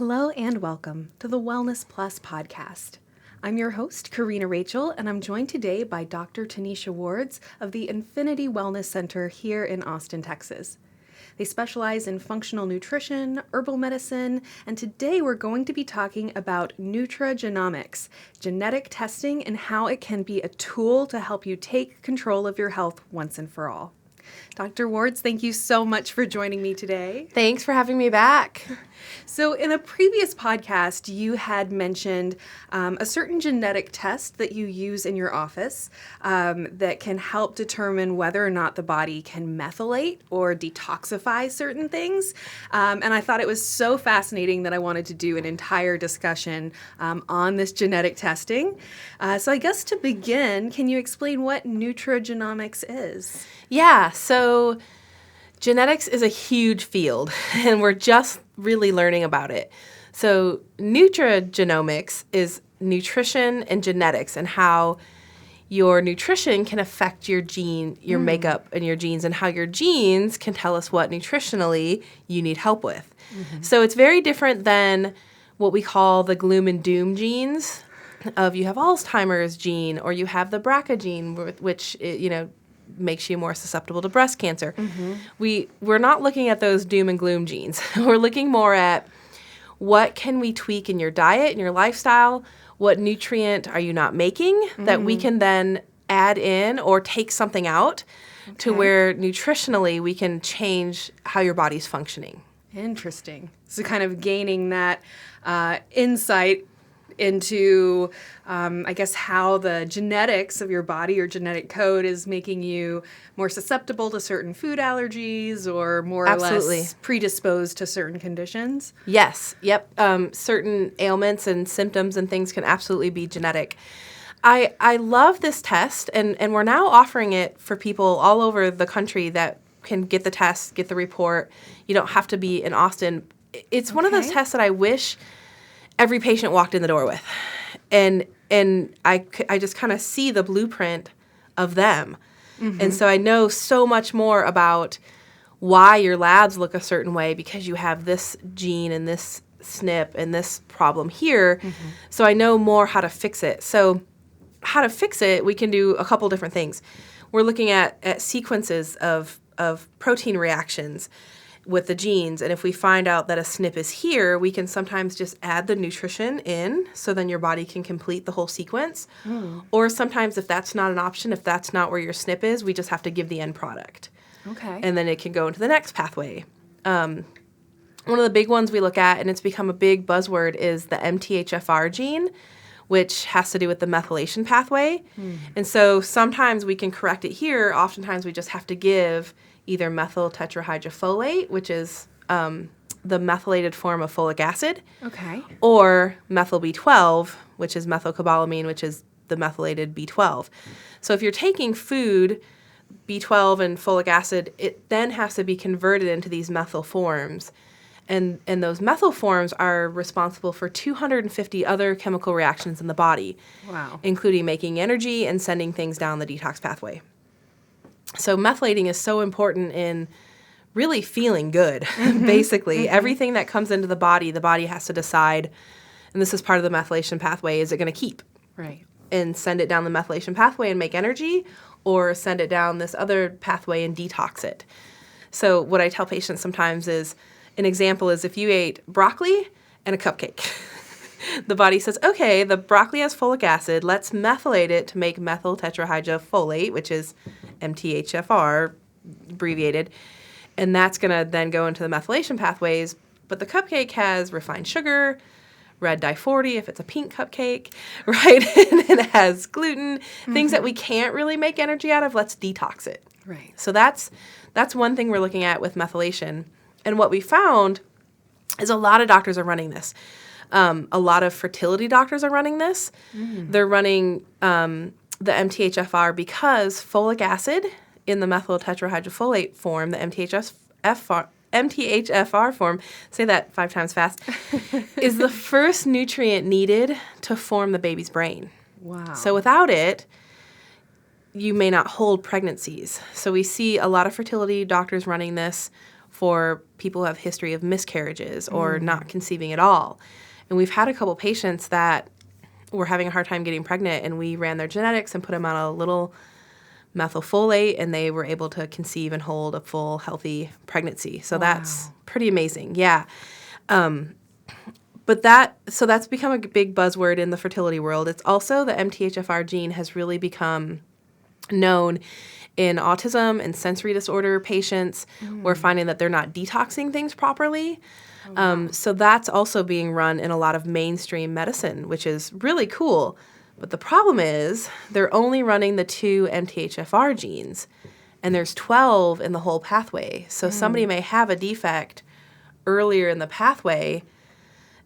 Hello and welcome to the WellnessPlus podcast. I'm your host, Corrina Rachel, and I'm joined today by Dr. Tenesha Wards of the Infinity Wellness Center here in Austin, Texas. They specialize in functional nutrition, herbal medicine, and today we're going to be talking about Nutrigenomics, genetic testing, and how it can be a tool to help you take control of your health once and for all. Dr. Wards, thank you so much for joining me today. Thanks for having me back. So in a previous podcast, you had mentioned a certain genetic test that you use in your office that can help determine whether or not the body can methylate or detoxify certain things. And I thought it was so fascinating that I wanted to do an entire discussion on this genetic testing. So I guess to begin, can you explain what Nutrigenomics is? Yeah, so genetics is a huge field, and we're just really learning about it. So Nutrigenomics is nutrition and genetics and how your nutrition can affect your makeup and your genes, and how your genes can tell us what nutritionally you need help with. Mm-hmm. So it's very different than what we call the gloom and doom genes of you have Alzheimer's gene or you have the BRCA gene, which, makes you more susceptible to breast cancer. Mm-hmm. We're not looking at those doom and gloom genes. We're looking more at what can we tweak in your diet and your lifestyle, what nutrient are you not making that we can then add in or take something out to where nutritionally we can change how your body's functioning. Interesting. So kind of gaining that insight into, how the genetics of your body or genetic code is making you more susceptible to certain food allergies or more or less predisposed to certain conditions. Yes. Yep. Certain ailments and symptoms and things can absolutely be genetic. I love this test, and we're now offering it for people all over the country that can get the test, get the report. You don't have to be in Austin. It's one of those tests that I wish every patient walked in the door with. And I just kind of see the blueprint of them. Mm-hmm. And so I know so much more about why your labs look a certain way because you have this gene and this SNP and this problem here. Mm-hmm. So I know more how to fix it. So how to fix it, we can do a couple different things. We're looking at sequences of protein reactions with the genes, and if we find out that a SNP is here, we can sometimes just add the nutrition in so then your body can complete the whole sequence. Or sometimes if that's not an option, if that's not where your SNP is, we just have to give the end product. Okay. And then it can go into the next pathway. One of the big ones we look at, and it's become a big buzzword, is the MTHFR gene, which has to do with the methylation pathway. And so sometimes we can correct it here. Oftentimes we just have to give either methyl tetrahydrofolate, which is the methylated form of folic acid, or methyl B12, which is methylcobalamin, which is the methylated B12. So if you're taking food, B12 and folic acid, it then has to be converted into these methyl forms. And those methyl forms are responsible for 250 other chemical reactions in the body, including making energy and sending things down the detox pathway. So methylating is so important in really feeling good, basically. Mm-hmm. Everything that comes into the body has to decide, and this is part of the methylation pathway, is it going to keep? Right. And send it down the methylation pathway and make energy, or send it down this other pathway and detox it. So what I tell patients sometimes is, an example is if you ate broccoli and a cupcake. The body says, okay, the broccoli has folic acid. Let's methylate it to make methyl tetrahydrofolate, which is MTHFR, abbreviated. And that's going to then go into the methylation pathways. But the cupcake has refined sugar, red dye 40 if it's a pink cupcake, right? And it has gluten, things that we can't really make energy out of. Let's detox it. Right. So that's one thing we're looking at with methylation. And what we found is a lot of doctors are running this. A lot of fertility doctors are running this. They're running the MTHFR because folic acid in the methyl tetrahydrofolate form, the MTHFR form, say that 5 times fast, is the first nutrient needed to form the baby's brain. Wow. So without it, you may not hold pregnancies. So we see a lot of fertility doctors running this. for people who have history of miscarriages or not conceiving at all. And we've had a couple patients that were having a hard time getting pregnant, and we ran their genetics and put them on a little methylfolate, and they were able to conceive and hold a full, healthy pregnancy. So that's pretty amazing. Yeah. But that's become a big buzzword in the fertility world. It's also the MTHFR gene has really become known in autism and sensory disorder patients. We're finding that they're not detoxing things properly. So that's also being run in a lot of mainstream medicine, which is really cool. But the problem is they're only running the 2 MTHFR genes, and there's 12 in the whole pathway. So somebody may have a defect earlier in the pathway,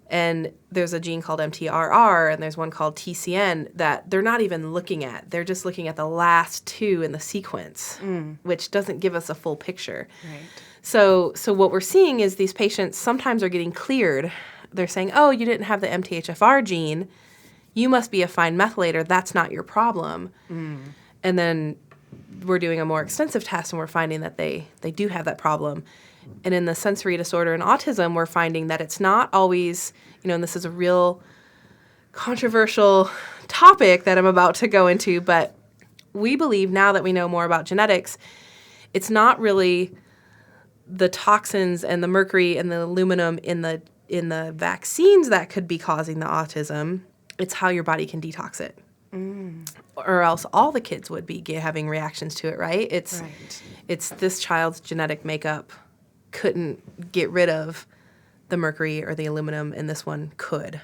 and there's a gene called MTHFR, and there's one called TCN that they're not even looking at. They're just looking at the last 2 in the sequence, which doesn't give us a full picture. Right. So what we're seeing is these patients sometimes are getting cleared. They're saying, oh, you didn't have the MTHFR gene. You must be a fine methylator. That's not your problem. And then we're doing a more extensive test, and we're finding that they do have that problem. And in the sensory disorder and autism, we're finding that it's not always, and this is a real controversial topic that I'm about to go into, but we believe now that we know more about genetics, it's not really the toxins and the mercury and the aluminum in the vaccines that could be causing the autism. It's how your body can detox it. Or else all the kids would be having reactions to it, right? It's this child's genetic makeup couldn't get rid of the mercury or the aluminum, and this one could,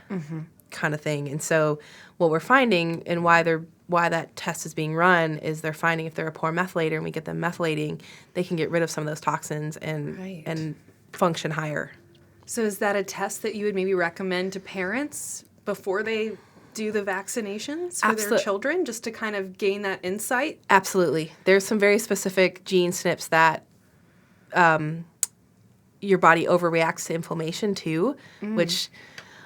kind of thing. And so what we're finding and why that test is being run is they're finding if they're a poor methylator and we get them methylating, they can get rid of some of those toxins and function higher. So is that a test that you would maybe recommend to parents before they do the vaccinations for their children, just to kind of gain that insight? Absolutely. There's some very specific gene SNPs that your body overreacts to inflammation too, which,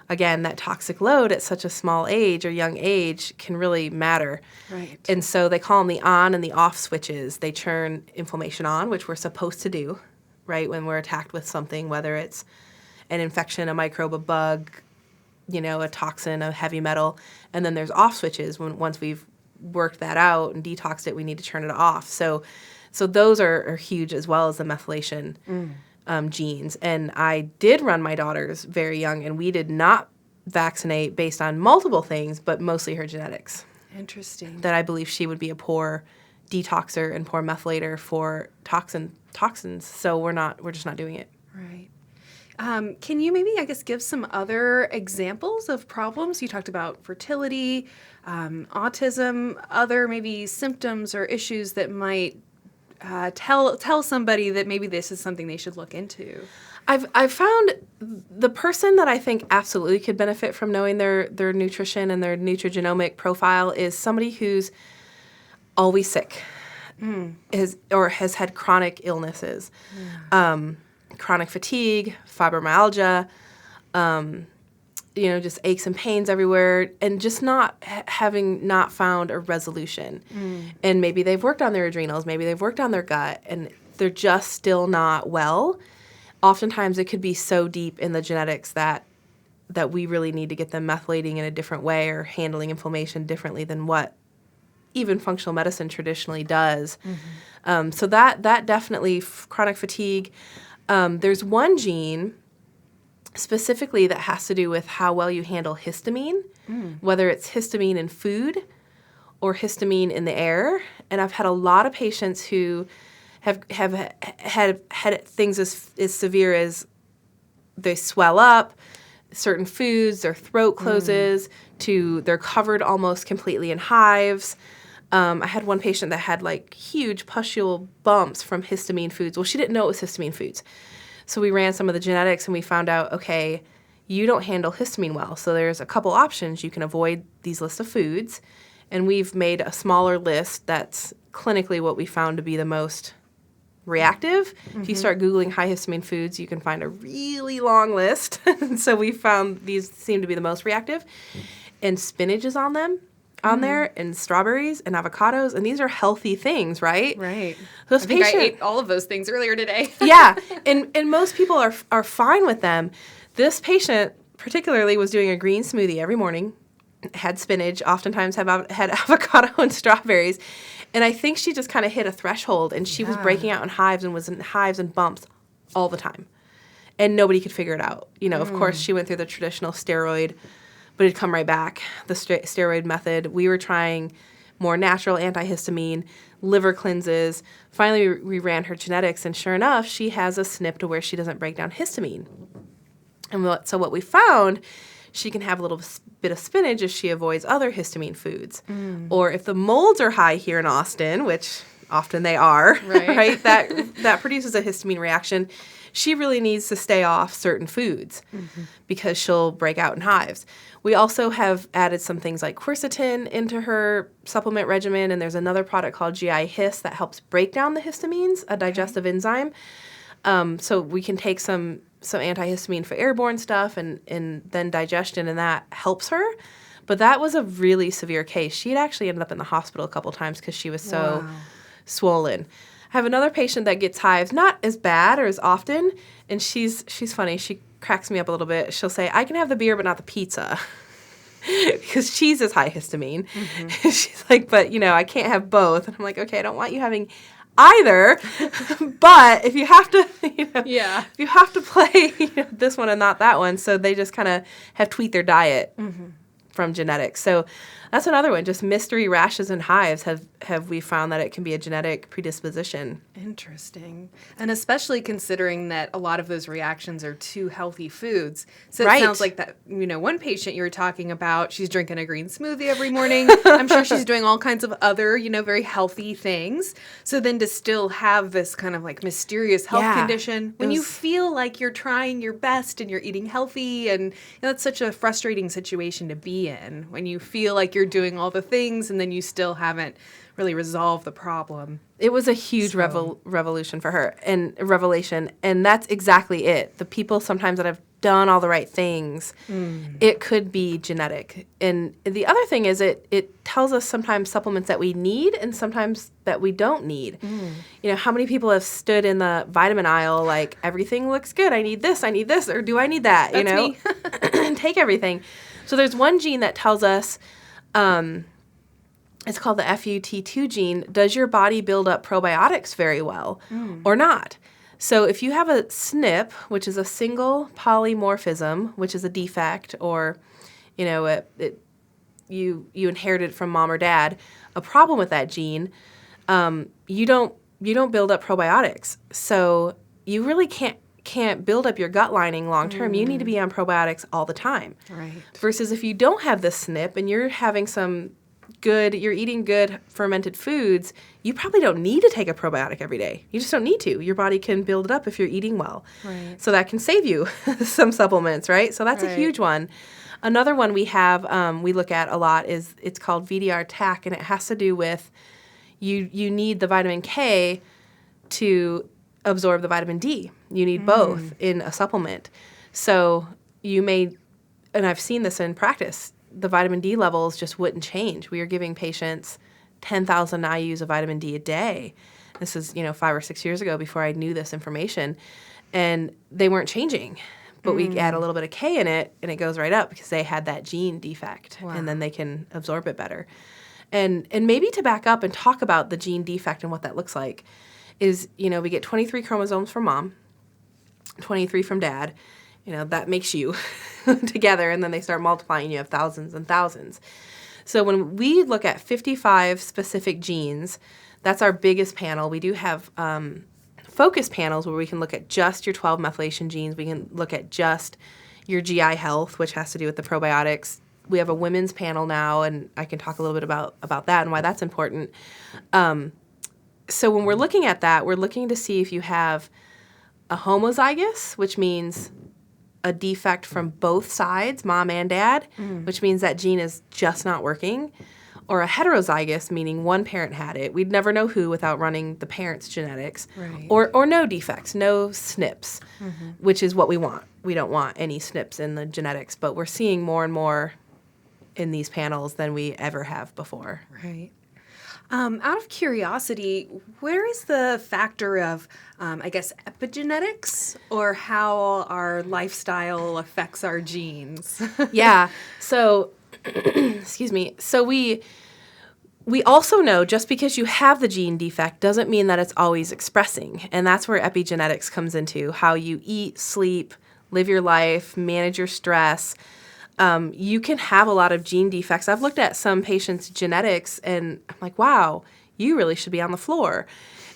again, that toxic load at such a small age or young age can really matter. Right. And so they call them the on and the off switches. They turn inflammation on, which we're supposed to do, right, when we're attacked with something, whether it's an infection, a microbe, a bug, a toxin, a heavy metal. And then there's off switches. Once we've worked that out and detoxed it, we need to turn it off. So those are huge, as well as the methylation genes. And I did run my daughters very young, and we did not vaccinate based on multiple things, but mostly her genetics. Interesting. That I believe she would be a poor detoxer and poor methylator for toxins. So we're just not doing it. Right. Can you maybe, give some other examples of problems? You talked about fertility, autism, other maybe symptoms or issues that might tell somebody that maybe this is something they should look into. I've found the person that I think absolutely could benefit from knowing their nutrition and their nutrigenomic profile is somebody who's always sick, has had chronic illnesses, chronic fatigue, fibromyalgia, just aches and pains everywhere, and just having not found a resolution. And maybe they've worked on their adrenals, maybe they've worked on their gut, and they're just still not well. Oftentimes it could be so deep in the genetics that we really need to get them methylating in a different way or handling inflammation differently than what even functional medicine traditionally does. So that definitely, chronic fatigue. There's one gene specifically that has to do with how well you handle histamine, whether it's histamine in food or histamine in the air. And I've had a lot of patients who have had things as severe as they swell up, certain foods, their throat closes, to they're covered almost completely in hives. I had one patient that had huge pustule bumps from histamine foods. Well, she didn't know it was histamine foods. So we ran some of the genetics and we found out, okay, you don't handle histamine well. So there's a couple options. You can avoid these lists of foods. And we've made a smaller list that's clinically what we found to be the most reactive. If you start Googling high histamine foods, you can find a really long list. So we found these seem to be the most reactive. And spinach is on them. on there, and strawberries and avocados, and these are healthy things, right? Right. Those I think I ate all of those things earlier today. Yeah, and most people are fine with them. This patient particularly was doing a green smoothie every morning, had spinach, oftentimes had avocado and strawberries, and I think she just kind of hit a threshold, and she was breaking out in hives and was in hives and bumps all the time, and nobody could figure it out. Of course, she went through the traditional steroid, but it'd come right back, the steroid method. We were trying more natural antihistamine, liver cleanses. Finally, we ran her genetics, and sure enough, she has a SNP to where she doesn't break down histamine. And so what we found, she can have a little bit of spinach if she avoids other histamine foods. Or if the molds are high here in Austin, which often they are, right? That produces a histamine reaction. She really needs to stay off certain foods because she'll break out in hives. We also have added some things like quercetin into her supplement regimen, and there's another product called GI Hist that helps break down the histamines, a digestive enzyme. So we can take some antihistamine for airborne stuff and then digestion, and that helps her. But that was a really severe case. She had actually ended up in the hospital a couple times because she was so swollen. I have another patient that gets hives, not as bad or as often, and she's funny. She cracks me up a little bit. She'll say, I can have the beer but not the pizza because cheese is high histamine. She's like, but, I can't have both. And I'm like, okay, I don't want you having either, but if you have to, if you have to play this one and not that one, so they just kind of have tweaked their diet from genetics. So that's another one. Just mystery rashes and hives have we found that it can be a genetic predisposition. Interesting. And especially considering that a lot of those reactions are to healthy foods. So it sounds like that, one patient you were talking about, she's drinking a green smoothie every morning. I'm sure she's doing all kinds of other, very healthy things. So then to still have this kind of like mysterious health condition, when you feel like you're trying your best and you're eating healthy, and that's such a frustrating situation to be in, when you feel like you're doing all the things and then you still haven't really resolved the problem. It was a huge revolution for her and revelation, and that's exactly it. The people sometimes that have done all the right things, it could be genetic. And the other thing is it tells us sometimes supplements that we need and sometimes that we don't need. How many people have stood in the vitamin aisle like, everything looks good, I need this, or do I need that? That's me. Take everything. So there's one gene that tells us, it's called the FUT2 gene. Does your body build up probiotics very well or not? So if you have a SNP, which is a single polymorphism, which is a defect, or you inherited from mom or dad, a problem with that gene, you don't build up probiotics. So you really can't build up your gut lining long term. You need to be on probiotics all the time. Right. Versus if you don't have this SNP and you're having you're eating good fermented foods, you probably don't need to take a probiotic every day. You just don't need to. Your body can build it up if you're eating well. Right. So that can save you some supplements, right? So that's a huge one. Another one we have, we look at a lot it's called VDR-TAC, and it has to do with you need the vitamin K to absorb the vitamin D. You need both in a supplement. So you may, and I've seen this in practice, the vitamin D levels just wouldn't change. We are giving patients 10,000 IUs of vitamin D a day. This is, 5 or 6 years ago before I knew this information. And they weren't changing. But we add a little bit of K in it, and it goes right up because they had that gene defect. Wow. And then they can absorb it better. And maybe to back up and talk about the gene defect and what that looks like is, we get 23 chromosomes from mom, 23 from dad. That makes you together, and then they start multiplying. You have thousands and thousands. So when we look at 55 specific genes, that's our biggest panel. We do have focus panels where we can look at just your 12 methylation genes. We can look at just your GI health, which has to do with the probiotics. We have a women's panel now, and I can talk a little bit about that and why that's important. So when we're looking at that, we're looking to see if you have a homozygous, which means a defect from both sides, mom and dad, which means that gene is just not working, or a heterozygous, meaning one parent had it. We'd never know who without running the parent's genetics, or no defects, no SNPs, which is what we want. We don't want any SNPs in the genetics, but we're seeing more and more in these panels than we ever have before. Right. Out of curiosity, where is the factor of, epigenetics, or how our lifestyle affects our genes? Yeah. So, excuse me. So we also know just because you have the gene defect doesn't mean that it's always expressing. And that's where epigenetics comes into, how you eat, sleep, live your life, manage your stress. You can have a lot of gene defects. I've looked at some patients' genetics and I'm like, wow, you really should be on the floor.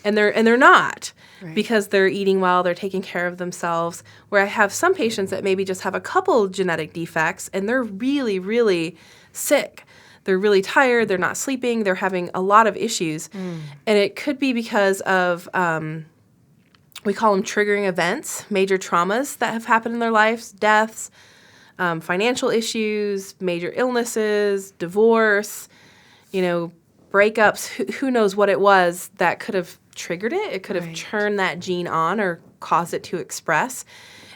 And they're not, right, because they're eating well, they're taking care of themselves. Where I have some patients that maybe just have a couple genetic defects and they're really, really sick. They're really tired, they're not sleeping, they're having a lot of issues. And it could be because of, we call them triggering events, major traumas that have happened in their lives, deaths, financial issues, major illnesses, divorce, breakups. Who knows what it was that could have triggered it? It could have turned that gene on or caused it to express.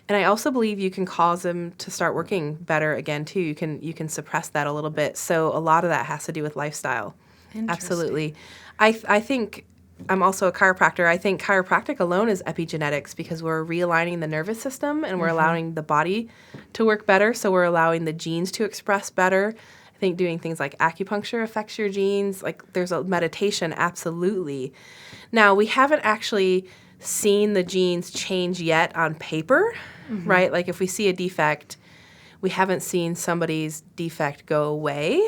And I also believe you can cause them to start working better again too. You can suppress that a little bit. So a lot of that has to do with lifestyle. Absolutely. I think I'm also a chiropractor. I think chiropractic alone is epigenetics because we're realigning the nervous system and we're allowing the body to work better. So we're allowing the genes to express better. I think doing things like acupuncture affects your genes. Like there's a meditation, absolutely. Now, we haven't actually seen the genes change yet on paper, right? Like if we see a defect, we haven't seen somebody's defect go away.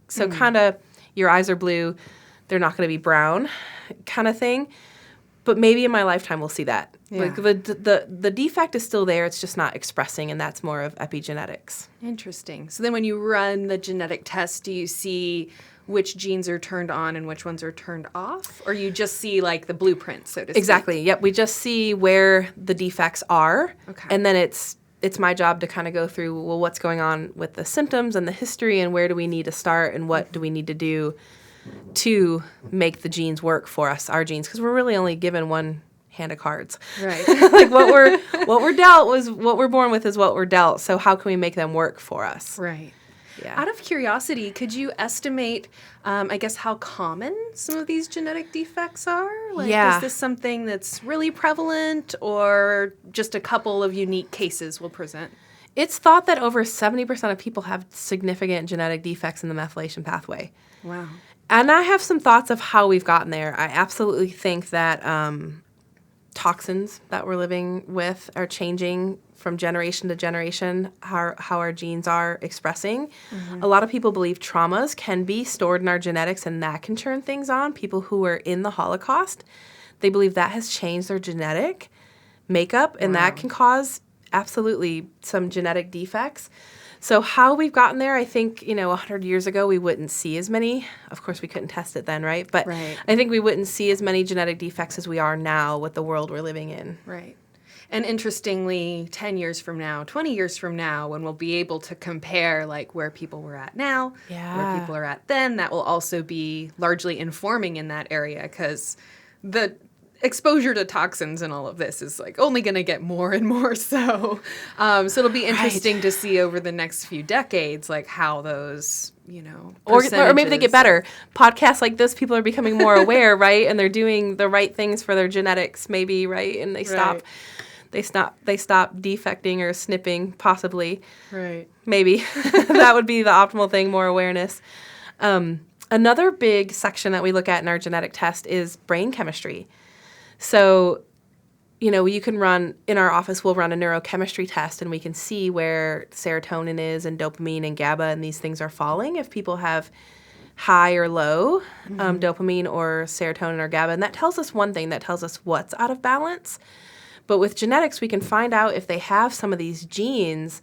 So kind of your eyes are blue, they're not going to be brown kind of thing. But maybe in my lifetime we'll see that. Yeah. Like the defect is still there, it's just not expressing, and that's more of epigenetics. Interesting. So then when you run the genetic test, do you see which genes are turned on and which ones are turned off? Or you just see like the blueprint, so to speak? Exactly. Yep. We just see where the defects are. Okay. And then it's my job to kind of go through, well, what's going on with the symptoms and the history and where do we need to start and what do we need to do to make the genes work for us, our genes, because we're really only given one hand of cards. Right. Like what we're dealt was what we're born with is what we're dealt. So how can we make them work for us? Right. Yeah. Out of curiosity, could you estimate, how common some of these genetic defects are? Like, is this something that's really prevalent or just a couple of unique cases will present? It's thought that over 70% of people have significant genetic defects in the methylation pathway. Wow. And I have some thoughts of how we've gotten there. I absolutely think that toxins that we're living with are changing from generation to generation, how our genes are expressing. A lot of people believe traumas can be stored in our genetics and that can turn things on. People who were in the Holocaust, they believe that has changed their genetic makeup and that can cause absolutely some genetic defects. So how we've gotten there, I think, 100 years ago, we wouldn't see as many. Of course, we couldn't test it then, right? But I think we wouldn't see as many genetic defects as we are now with the world we're living in. Right. And interestingly, 10 years from now, 20 years from now, when we'll be able to compare like where people were at now, where people are at then, that will also be largely informing in that area because the exposure to toxins and all of this is like only going to get more and more so. So it'll be interesting to see over the next few decades, like how those, or maybe they get better. Podcasts like this, people are becoming more aware, right? And they're doing the right things for their genetics, maybe, right? And they stop defecting or snipping, possibly. Right. Maybe. That would be the optimal thing, more awareness. Another big section that we look at in our genetic test is brain chemistry. So, you can run, in our office, we'll run a neurochemistry test and we can see where serotonin is and dopamine and GABA and these things are falling if people have high or low dopamine or serotonin or GABA. And that tells us one thing, that tells us what's out of balance. But with genetics, we can find out if they have some of these genes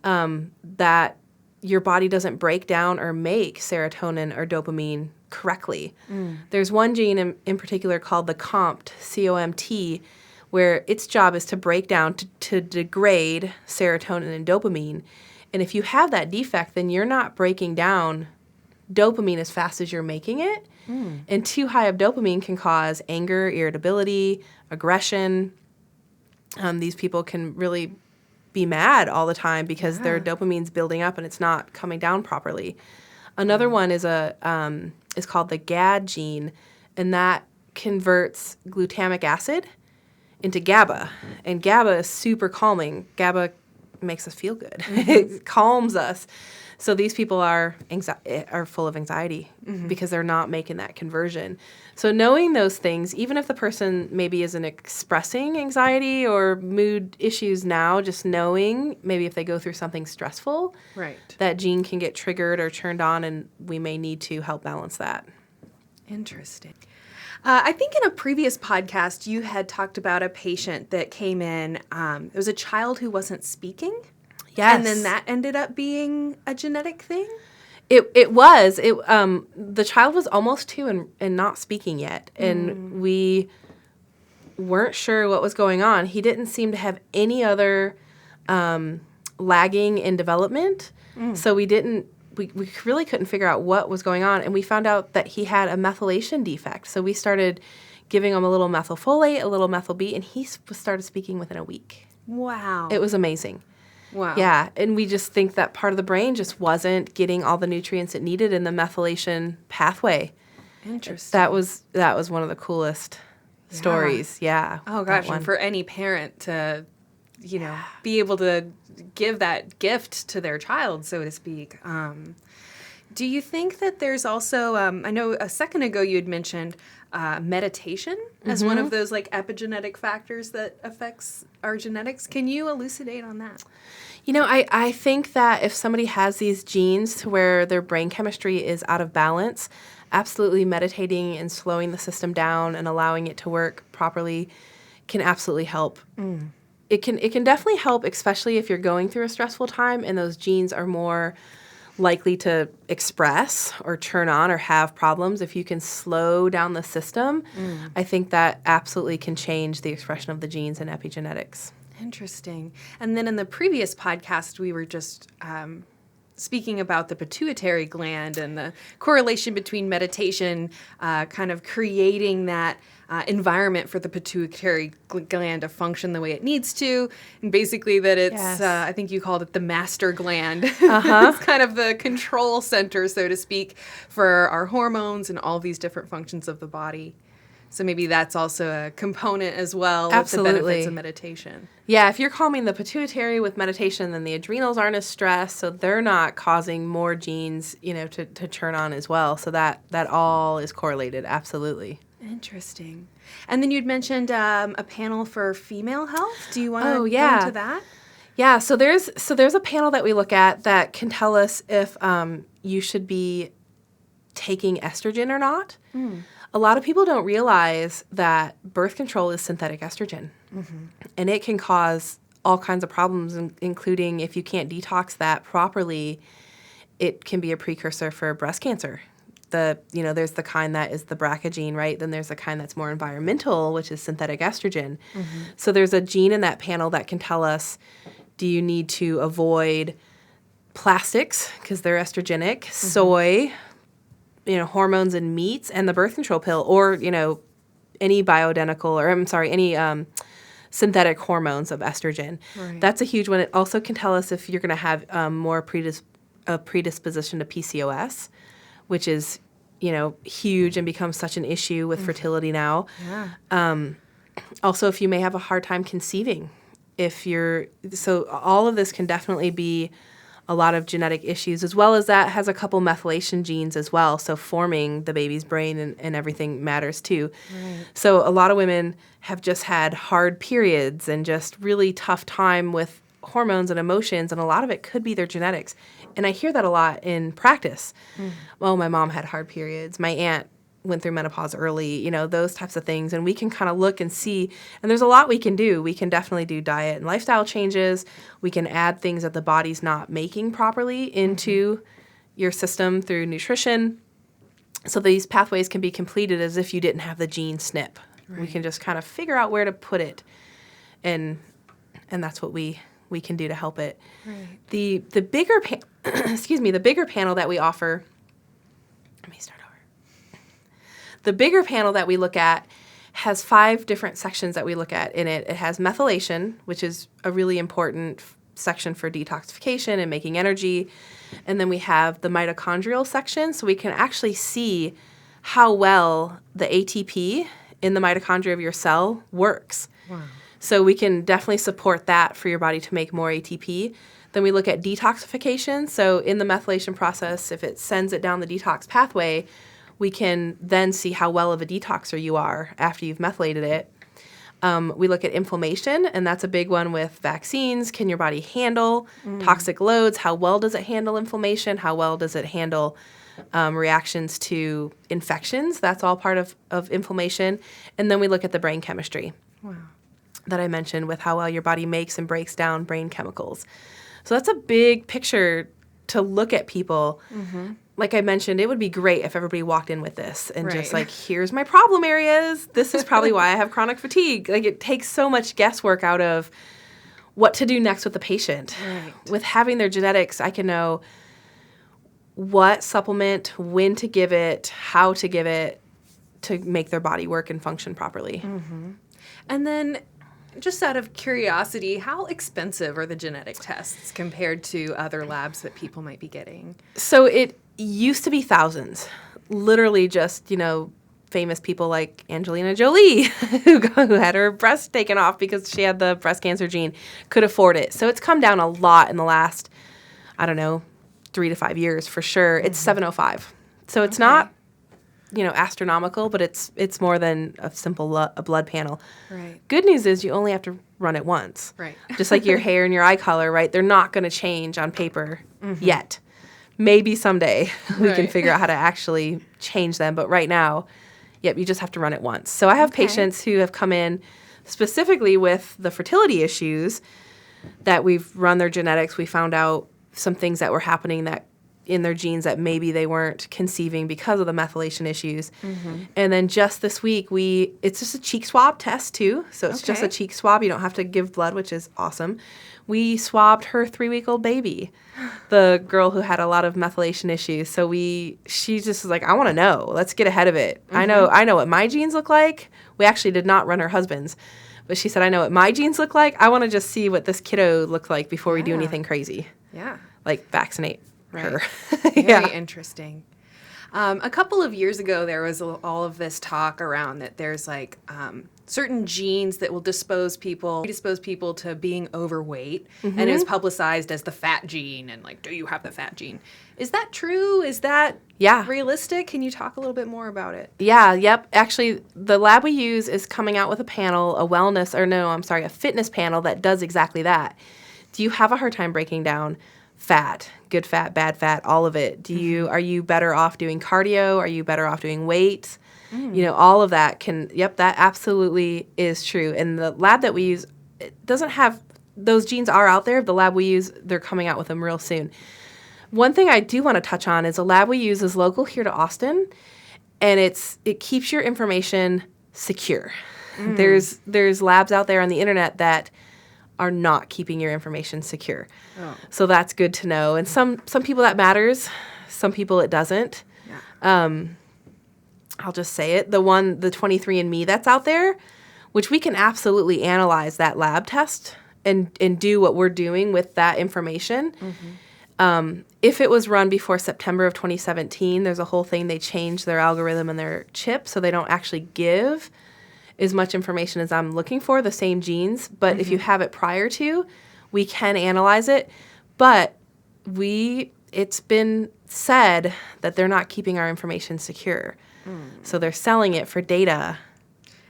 that your body doesn't break down or make serotonin or dopamine correctly. There's one gene in particular called the COMT, C-O-M-T, where its job is to break down, to degrade serotonin and dopamine. And if you have that defect, then you're not breaking down dopamine as fast as you're making it. And too high of dopamine can cause anger, irritability, aggression. These people can really be mad all the time because their dopamine's building up and it's not coming down properly. Another one is is called the GAD gene, and that converts glutamic acid into GABA. And GABA is super calming. GABA makes us feel good. It calms us. So these people are full of anxiety because they're not making that conversion. So knowing those things, even if the person maybe isn't expressing anxiety or mood issues now, just knowing maybe if they go through something stressful, that gene can get triggered or turned on, and we may need to help balance that. Interesting. I think in a previous podcast, you had talked about a patient that came in. It was a child who wasn't speaking. Yes. And then that ended up being a genetic thing? It was. The child was almost 2 and not speaking yet. And we weren't sure what was going on. He didn't seem to have any other lagging in development. So we really couldn't figure out what was going on. And we found out that he had a methylation defect. So we started giving him a little methylfolate, a little methyl B, and he started speaking within a week. Wow. It was amazing. Wow. Yeah, and we just think that part of the brain just wasn't getting all the nutrients it needed in the methylation pathway. Interesting. That was one of the coolest stories. Yeah. Oh gosh, and for any parent to, be able to give that gift to their child, so to speak. Do you think that there's also, I know a second ago you had mentioned meditation as one of those epigenetic factors that affects our genetics. Can you elucidate on that? I think that if somebody has these genes to where their brain chemistry is out of balance, absolutely meditating and slowing the system down and allowing it to work properly can absolutely help. It can definitely help, especially if you're going through a stressful time and those genes are more likely to express or turn on or have problems. If you can slow down the system, I think that absolutely can change the expression of the genes in epigenetics. Interesting. And then in the previous podcast, we were just speaking about the pituitary gland and the correlation between meditation kind of creating that environment for the pituitary gland to function the way it needs to. And basically that it's, I think you called it the master gland. It's kind of the control center, so to speak, for our hormones and all these different functions of the body. So maybe that's also a component as well with the benefits of meditation. Yeah, if you're calming the pituitary with meditation, then the adrenals aren't as stressed, so they're not causing more genes, to turn on as well. So that all is correlated, absolutely. Interesting. And then you'd mentioned a panel for female health. Do you want to go into that? Yeah, so there's a panel that we look at that can tell us if you should be taking estrogen or not. A lot of people don't realize that birth control is synthetic estrogen, and it can cause all kinds of problems, including if you can't detox that properly, it can be a precursor for breast cancer. There's the kind that is the BRCA gene, right? Then there's the kind that's more environmental, which is synthetic estrogen. So there's a gene in that panel that can tell us, do you need to avoid plastics because they're estrogenic, soy, hormones in meats, and the birth control pill, or, any any synthetic hormones of estrogen. Right. That's a huge one. It also can tell us if you're going to have more predisposition to PCOS, which is, huge and becomes such an issue with fertility now. Yeah. Also, if you may have a hard time conceiving. So all of this can definitely be a lot of genetic issues, as well as that has a couple methylation genes as well. So forming the baby's brain and everything matters too. Right. So a lot of women have just had hard periods and just really tough time with hormones and emotions, and a lot of it could be their genetics. And I hear that a lot in practice. Well, my mom had hard periods. My aunt went through menopause early, those types of things. And we can kind of look and see, and there's a lot we can do. We can definitely do diet and lifestyle changes. We can add things that the body's not making properly into your system through nutrition. So these pathways can be completed as if you didn't have the gene SNP. Right. We can just kind of figure out where to put it. And that's what we can do to help it. Right. The bigger the bigger panel that we offer. Let me start over. The bigger panel that we look at has 5 different sections that we look at in it. It has methylation, which is a really important section for detoxification and making energy. And then we have the mitochondrial section, so we can actually see how well the ATP in the mitochondria of your cell works. Wow. So we can definitely support that for your body to make more ATP. Then we look at detoxification. So in the methylation process, if it sends it down the detox pathway, we can then see how well of a detoxer you are after you've methylated it. We look at inflammation, and that's a big one with vaccines. Can your body handle toxic loads? How well does it handle inflammation? How well does it handle reactions to infections? That's all part of inflammation. And then we look at the brain chemistry that I mentioned with how well your body makes and breaks down brain chemicals. So that's a big picture to look at people. Like I mentioned, it would be great if everybody walked in with this and just like, here's my problem areas. This is probably why I have chronic fatigue. Like, it takes so much guesswork out of what to do next with the patient. With having their genetics, I can know what supplement, when to give it, how to give it to make their body work and function properly. And then, just out of curiosity, how expensive are the genetic tests compared to other labs that people might be getting? So it used to be thousands. Literally just, famous people like Angelina Jolie, who had her breast taken off because she had the breast cancer gene, could afford it. So it's come down a lot in the last, 3 to 5 years for sure. It's $705. So it's not, astronomical, but it's more than a simple a blood panel. Good news is you only have to run it once. Just like your hair and your eye color, right? They're not going to change on paper yet. Maybe someday we can figure out how to actually change them. But right now, you just have to run it once. So I have patients who have come in specifically with the fertility issues that we've run their genetics. We found out some things that were happening that in their genes that maybe they weren't conceiving because of the methylation issues. And then just this week, it's just a cheek swab test too. So it's just a cheek swab. You don't have to give blood, which is awesome. We swabbed her 3-week-old baby, the girl who had a lot of methylation issues. So she just was like, I want to know. Let's get ahead of it. I know what my genes look like. We actually did not run her husband's. But she said, I know what my genes look like. I want to just see what this kiddo looks like before we do anything crazy. Like vaccinate her. Very interesting. A couple of years ago, there was all of this talk around that there's like certain genes that will predispose people to being overweight, and it was publicized as the fat gene, and like, do you have the fat gene? Is that true? Is that realistic? Can you talk a little bit more about it? Yep. Actually, the lab we use is coming out with a panel, a fitness panel that does exactly that. Do you have a hard time breaking down fat, good fat, bad fat, all of it? Are you better off doing cardio? Are you better off doing weights? All of that that absolutely is true. And the lab that we use, it doesn't have, those genes are out there. The lab we use, they're coming out with them real soon. One thing I do want to touch on is a lab we use is local here to Austin, and it keeps your information secure. There's labs out there on the internet that are not keeping your information secure. So that's good to know. And some people that matters, some people it doesn't. I'll just say it. The 23andMe that's out there, which we can absolutely analyze that lab test and do what we're doing with that information. If it was run before September of 2017, there's a whole thing. They changed their algorithm and their chip so they don't actually give as much information as I'm looking for, the same genes. But if you have it prior to, we can analyze it. But it's been said that they're not keeping our information secure. So they're selling it for data.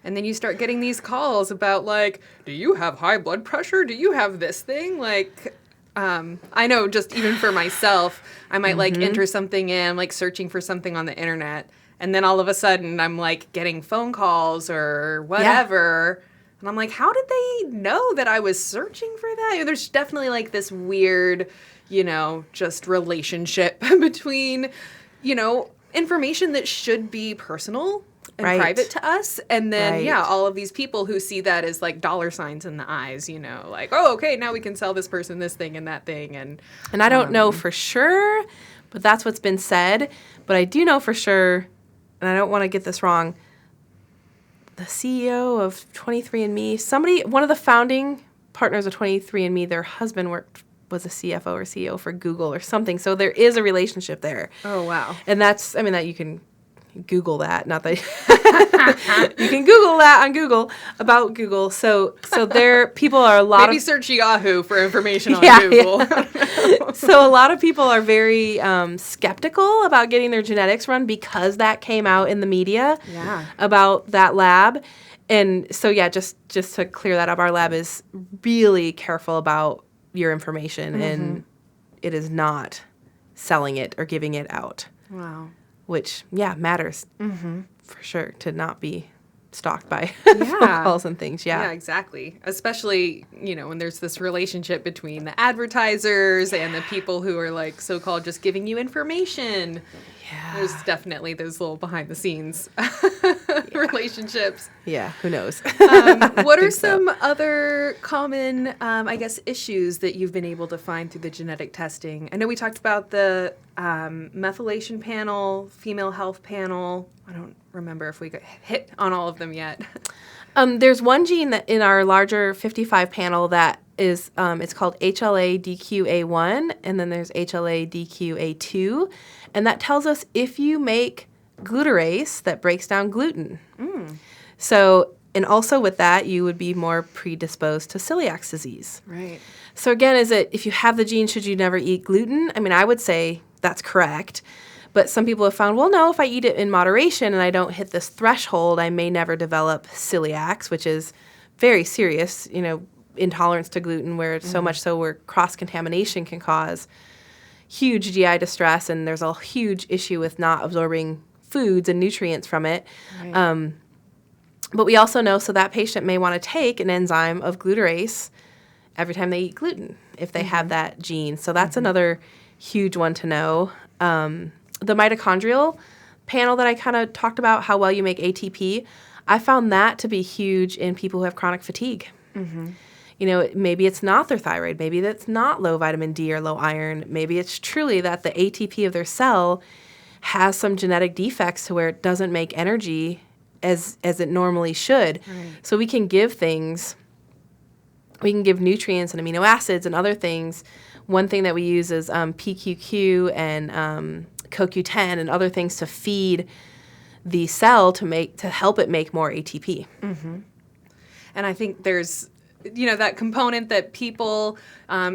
And then you start getting these calls about like, do you have high blood pressure? Do you have this thing? Like, I know just even for myself, I might like enter something in, like searching for something on the internet. And then all of a sudden I'm like getting phone calls or whatever. And I'm like, how did they know that I was searching for that? There's definitely like this weird, just relationship between, information that should be personal and private to us. And then, all of these people who see that as like dollar signs in the eyes, like, oh, okay, now we can sell this person this thing and that thing. And I don't know for sure, but that's what's been said. But I do know for sure, and I don't want to get this wrong, the CEO of 23andMe, one of the founding partners with 23andMe, their husband was a CFO or CEO for Google or something. So there is a relationship there. Oh, wow. And that's, I mean, that you can Google that, not that you can Google that on Google about Google. So there, people are Maybe search Yahoo for information on Google. Yeah. So a lot of people are very skeptical about getting their genetics run because that came out in the media about that lab. And so, yeah, just to clear that up, our lab is really careful about your information, and it is not selling it or giving it out. Wow. Which, matters for sure, to not be stalked by phone calls and things. Yeah, exactly. Especially, when there's this relationship between the advertisers and the people who are like so-called just giving you information. Yeah. There's definitely those little behind the scenes relationships. Yeah, who knows? What are some other common, issues that you've been able to find through the genetic testing? I know we talked about the methylation panel, female health panel. I don't remember if we got hit on all of them yet. There's one gene that in our larger 55 panel that is, it's called HLA-DQA1, and then there's HLA-DQA2, and that tells us if you make glutarase that breaks down gluten. So, and also with that, you would be more predisposed to celiac disease. Right. So again, is it, if you have the gene, should you never eat gluten? I mean, I would say that's correct. But some people have found, well, no, if I eat it in moderation and I don't hit this threshold, I may never develop celiacs, which is very serious, intolerance to gluten, where so much so where cross-contamination can cause huge GI distress, and there's a huge issue with not absorbing foods and nutrients from it. Right. But we also know, so that patient may want to take an enzyme of glutarase every time they eat gluten if they have that gene. So that's another huge one to know. The mitochondrial panel that I kind of talked about, how well you make ATP, I found that to be huge in people who have chronic fatigue. Maybe it's not their thyroid. Maybe that's not low vitamin D or low iron. Maybe it's truly that the ATP of their cell has some genetic defects to where it doesn't make energy as it normally should. Right. So we can give things, we can give nutrients and amino acids and other things. One thing that we use is PQQ and CoQ10 and other things to feed the cell to help it make more ATP. And I think there's that component that people,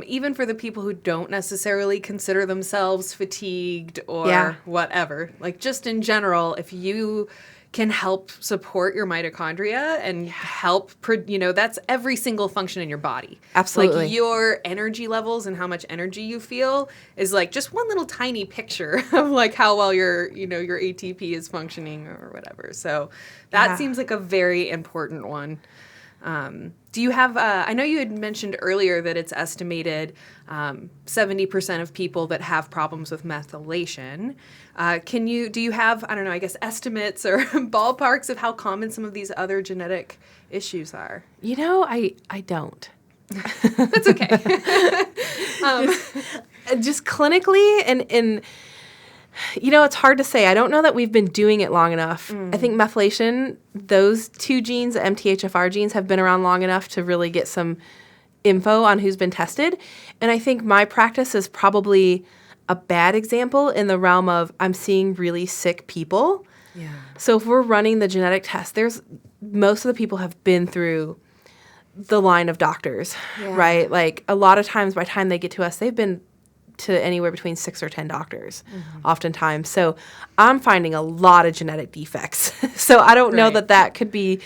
even for the people who don't necessarily consider themselves fatigued or whatever, like just in general, if you can help support your mitochondria and help, that's every single function in your body. Absolutely. Like your energy levels and how much energy you feel is like just one little tiny picture of like how well your ATP is functioning or whatever. So that seems like a very important one. Do you have, I know you had mentioned earlier that it's estimated 70% of people that have problems with methylation. Do you have, estimates or ballparks of how common some of these other genetic issues are? I don't. That's okay. Just clinically and it's hard to say. I don't know that we've been doing it long enough. I think methylation, those two genes, the MTHFR genes, have been around long enough to really get some info on who's been tested. And I think my practice is probably a bad example in the realm of I'm seeing really sick people. Yeah. So if we're running the genetic test, most of the people have been through the line of doctors, right? Like a lot of times by the time they get to us, they've been to anywhere between 6 or 10 doctors, oftentimes. So I'm finding a lot of genetic defects. So I don't know that could be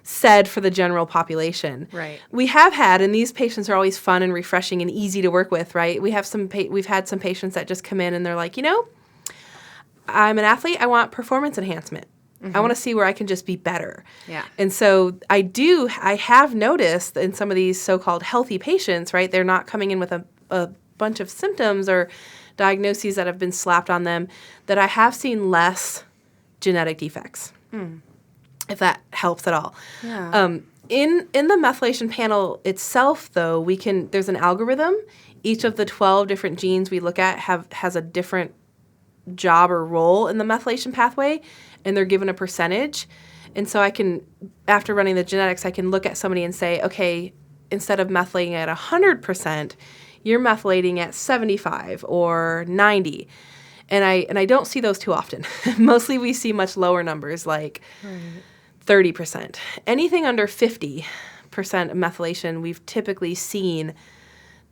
said for the general population. Right. We have had, and these patients are always fun and refreshing and easy to work with, right? We've had some patients that just come in and they're like, I'm an athlete. I want performance enhancement. I want to see where I can just be better. Yeah. And so I have noticed in some of these so-called healthy patients, right, they're not coming in with a bunch of symptoms or diagnoses that have been slapped on them, that I have seen less genetic defects, if that helps at all. Yeah. In the methylation panel itself, though, there's an algorithm. Each of the 12 different genes we look at has a different job or role in the methylation pathway, and they're given a percentage. And so after running the genetics, I can look at somebody and say, okay, instead of methylating at 100%, you're methylating at 75 or 90. And I don't see those too often. Mostly we see much lower numbers, like 30%. Anything under 50% of methylation, we've typically seen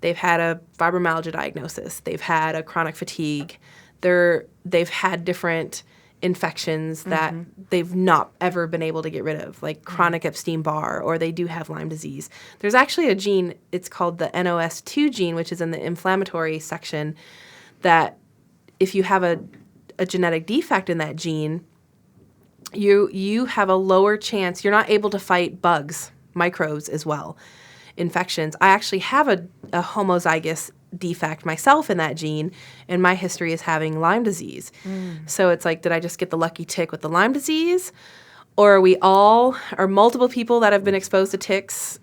they've had a fibromyalgia diagnosis, they've had a chronic fatigue, they've had different infections that they've not ever been able to get rid of, like chronic Epstein-Barr, or they do have Lyme disease. There's actually a gene, it's called the NOS2 gene, which is in the inflammatory section, that if you have a genetic defect in that gene, you have a lower chance, you're not able to fight bugs, microbes as well, infections. I actually have a homozygous defect myself in that gene, and my history is having Lyme disease. So it's like, did I just get the lucky tick with the Lyme disease? Or are multiple people that have been exposed to ticks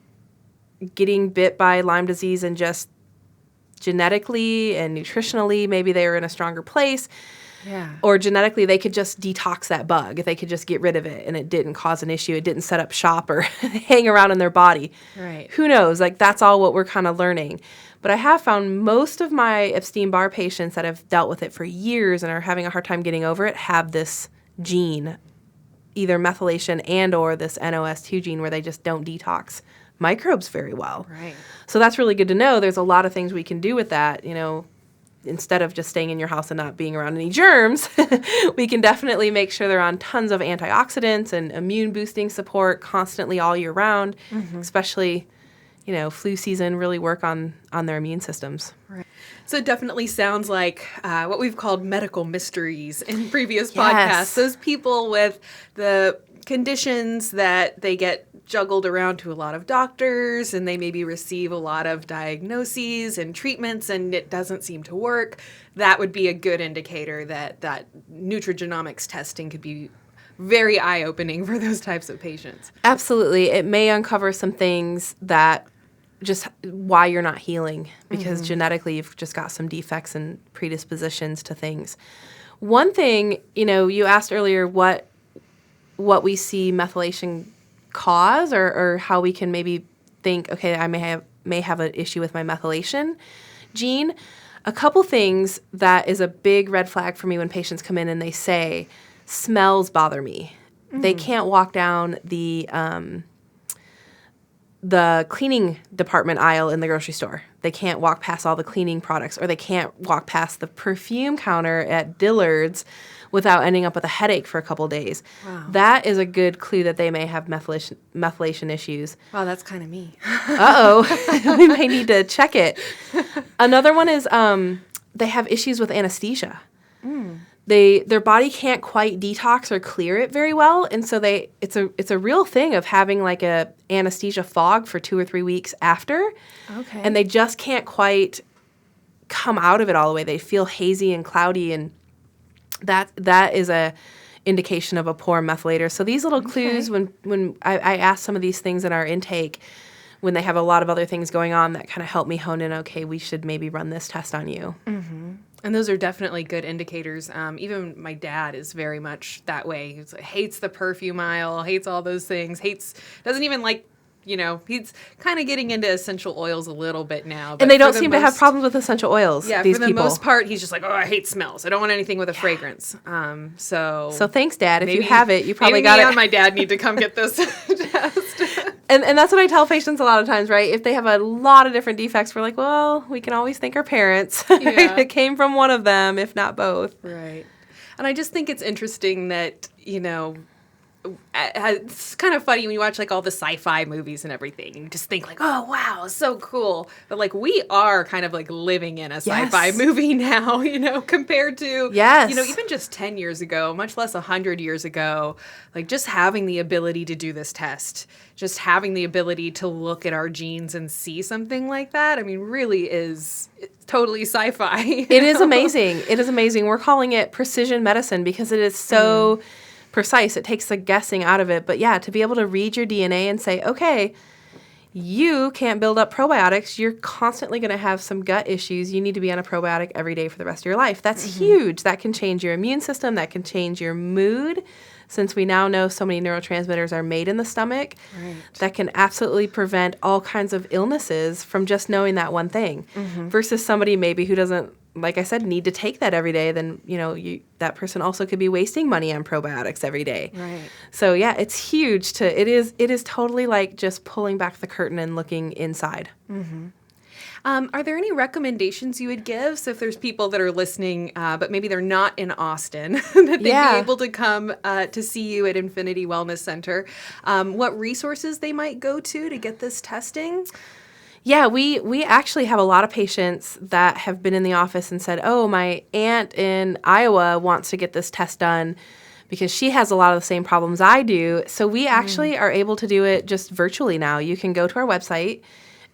getting bit by Lyme disease, and just genetically and nutritionally, maybe they were in a stronger place. Yeah. Or genetically, they could just detox that bug if they could just get rid of it and it didn't cause an issue. It didn't set up shop or hang around in their body. Right. Who knows? Like, that's all what we're kind of learning. But I have found most of my Epstein-Barr patients that have dealt with it for years and are having a hard time getting over it have this gene, either methylation and or this NOS2 gene, where they just don't detox microbes very well. Right. So that's really good to know. There's a lot of things we can do with that, instead of just staying in your house and not being around any germs. We can definitely make sure they're on tons of antioxidants and immune boosting support constantly all year round, especially, flu season, really work on their immune systems. Right. So it definitely sounds like what we've called medical mysteries in previous podcasts. Those people with the conditions that they get juggled around to a lot of doctors, and they maybe receive a lot of diagnoses and treatments, and it doesn't seem to work. That would be a good indicator that Nutrigenomics testing could be very eye-opening for those types of patients. Absolutely. It may uncover some things that just why you're not healing, because genetically you've just got some defects and predispositions to things. One thing, you asked earlier what we see methylation cause, or how we can maybe think, okay, I may have an issue with my methylation gene. A couple things that is a big red flag for me when patients come in and they say, smells bother me. They can't walk down the cleaning department aisle in the grocery store. They can't walk past all the cleaning products, or they can't walk past the perfume counter at Dillard's without ending up with a headache for a couple days. Wow. That is a good clue that they may have methylation issues. Wow, that's kind of me. Uh-oh. We may need to check it. Another one is they have issues with anesthesia. Their body can't quite detox or clear it very well, and so it's a real thing of having like a anesthesia fog for 2 or 3 weeks after. Okay. And they just can't quite come out of it all the way. They feel hazy and cloudy, and that is a indication of a poor methylator. So these little clues, when I ask some of these things in our intake, when they have a lot of other things going on, that kind of help me hone in, okay, we should maybe run this test on you. And those are definitely good indicators. Even my dad is very much that way. He hates the perfume aisle, hates all those things, doesn't even like, he's kind of getting into essential oils a little bit now. And they don't seem to have problems with essential oils, yeah, these for the people. most part, he's just like, oh, I hate smells. I don't want anything with a fragrance. So thanks, Dad. If you have it, you probably got maybe it. me and my dad need to come get this test. And that's what I tell patients a lot of times, right? If they have a lot of different defects, we're like, well, we can always thank our parents. Yeah. Right? It came from one of them, if not both. Right. And I just think it's interesting that, it's kind of funny when you watch like all the sci-fi movies and everything, and you just think like, oh, wow, so cool. But like we are kind of like living in a sci-fi movie now, compared to, even just 10 years ago, much less 100 years ago, like just having the ability to do this test, just having the ability to look at our genes and see something like that. I mean, really is totally sci-fi. It is amazing. It is amazing. We're calling it precision medicine because it is so precise. It takes the guessing out of it. But yeah, to be able to read your DNA and say, okay, you can't build up probiotics. You're constantly going to have some gut issues. You need to be on a probiotic every day for the rest of your life. That's huge. That can change your immune system. That can change your mood since we now know so many neurotransmitters are made in the stomach, Right. that can absolutely prevent all kinds of illnesses from just knowing that one thing. Versus somebody maybe who doesn't, like I said, need to take that every day, then, that person also could be wasting money on probiotics every day. Right. So yeah, it's huge it is totally like just pulling back the curtain and looking inside. Are there any recommendations you would give? So if there's people that are listening, but maybe they're not in Austin, that they'd be able to come to see you at Infinity Wellness Center, what resources they might go to get this testing? Yeah, we actually have a lot of patients that have been in the office and said, oh, my aunt in Iowa wants to get this test done because she has a lot of the same problems I do. So we actually are able to do it just virtually now. You can go to our website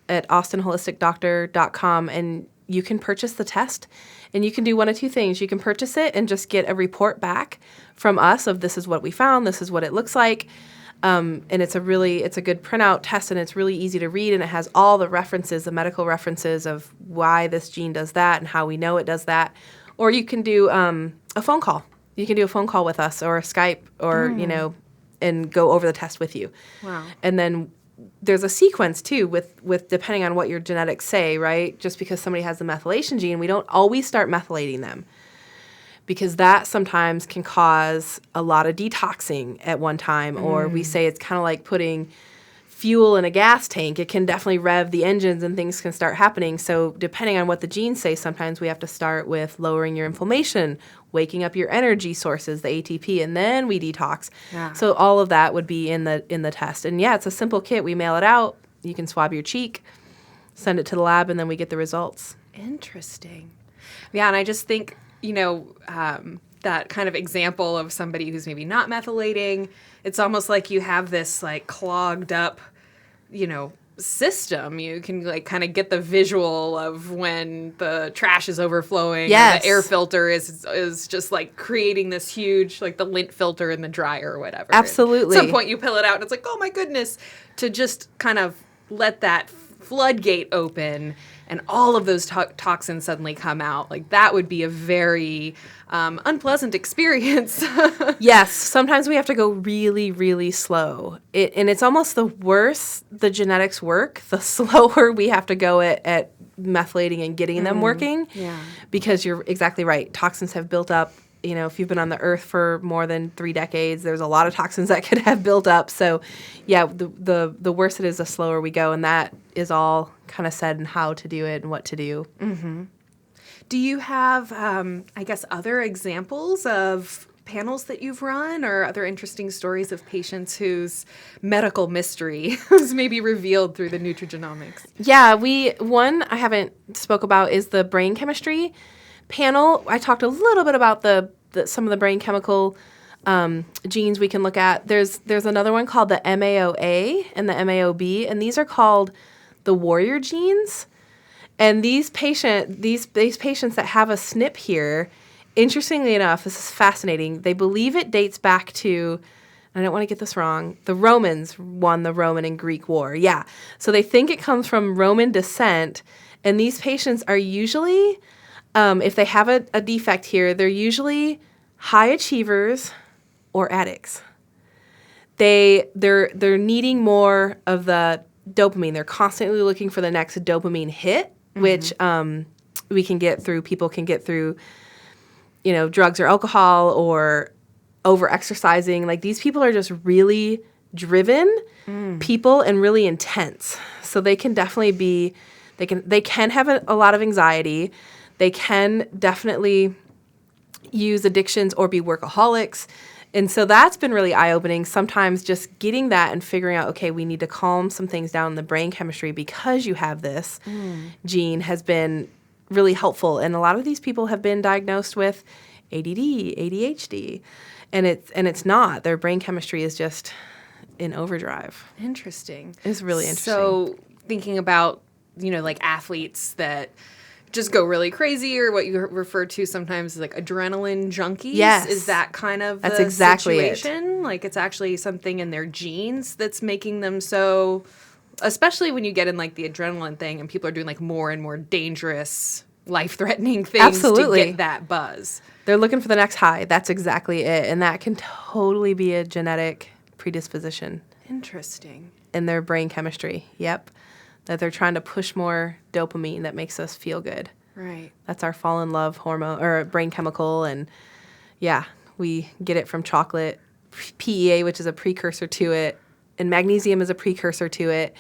at austinholisticdoctor.com and you can purchase the test, and you can do one of two things. You can purchase it and just get a report back from us of this is what we found, this is what it looks like. And it's a good printout test, and it's really easy to read, and it has all the references, the medical references of why this gene does that and how we know it does that. Or you can do a phone call. You can do a phone call with us or a Skype or, and go over the test with you. Wow. And then there's a sequence too with depending on what your genetics say, right? Just because somebody has the methylation gene, we don't always start methylating them, because that sometimes can cause a lot of detoxing at one time. Or we say it's kind of like putting fuel in a gas tank. It can definitely rev the engines and things can start happening. So depending on what the genes say, sometimes we have to start with lowering your inflammation, waking up your energy sources, the ATP, and then we detox. Yeah. So all of that would be in the test. And yeah, it's a simple kit. We mail it out. You can swab your cheek, send it to the lab, and then we get the results. Interesting. Yeah, and I just think, that kind of example of somebody who's maybe not methylating, it's almost like you have this like clogged up, system. You can like kind of get the visual of when the trash is overflowing. Yes. Or the air filter is just like creating this huge, like the lint filter in the dryer or whatever. Absolutely. At some point you pull it out and it's like, oh my goodness, to just kind of let that floodgate open and all of those toxins suddenly come out. Like that would be a very unpleasant experience. Yes, sometimes we have to go really, really slow. And it's almost the worse the genetics work, the slower we have to go at methylating and getting them working. Yeah. Because you're exactly right. Toxins have built up. If you've been on the earth for more than 3 decades, there's a lot of toxins that could have built up. So, yeah, the worse it is, the slower we go. And that is all kind of said in how to do it and what to do. Mm-hmm. Do you have, other examples of panels that you've run or other interesting stories of patients whose medical mystery was maybe revealed through the Nutrigenomics? Yeah, one I haven't spoke about is the brain chemistry panel. I talked a little bit about some of the brain chemical genes we can look at. There's another one called the MAOA and the MAOB, and these are called the warrior genes. And these patients that have a SNP here, interestingly enough, this is fascinating. They believe it dates back to, I don't want to get this wrong, the Romans won the Roman and Greek War. Yeah. So they think it comes from Roman descent. And these patients are usually, if they have a defect here, they're usually high achievers or addicts. They're needing more of the dopamine. They're constantly looking for the next dopamine hit, which people can get through, drugs or alcohol or over exercising. Like these people are just really driven people and really intense. So they can definitely they can have a lot of anxiety. They can definitely use addictions or be workaholics. And so that's been really eye-opening. Sometimes just getting that and figuring out, okay, we need to calm some things down in the brain chemistry because you have this gene has been really helpful. And a lot of these people have been diagnosed with ADD, ADHD, and it's not. Their brain chemistry is just in overdrive. Interesting. It's really interesting. So thinking about, like athletes that just go really crazy, or what you refer to sometimes as like adrenaline junkies. Yes. Is that kind of That's the exactly situation? Like it's actually something in their genes that's making them so, especially when you get in like the adrenaline thing and people are doing like more and more dangerous life-threatening things Absolutely. to get that buzz. They're looking for the next high. That's exactly it. And that can totally be a genetic predisposition. Interesting. In their brain chemistry. Yep. That they're trying to push more dopamine that makes us feel good. Right. That's our fall in love hormone or brain chemical. And yeah, we get it from chocolate. PEA, which is a precursor to it, and magnesium is a precursor to it.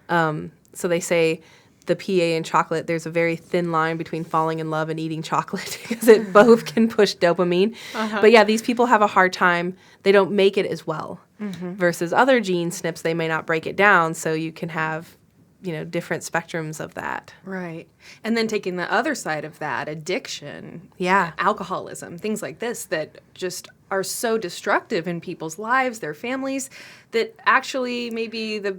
So they say the PEA in chocolate, there's a very thin line between falling in love and eating chocolate because it both can push dopamine. But yeah, these people have a hard time. They don't make it as well versus other gene SNPs. They may not break it down, so you can have different spectrums of that. Right. And then taking the other side of that, addiction, alcoholism, things like this that just are so destructive in people's lives, their families, that actually maybe the,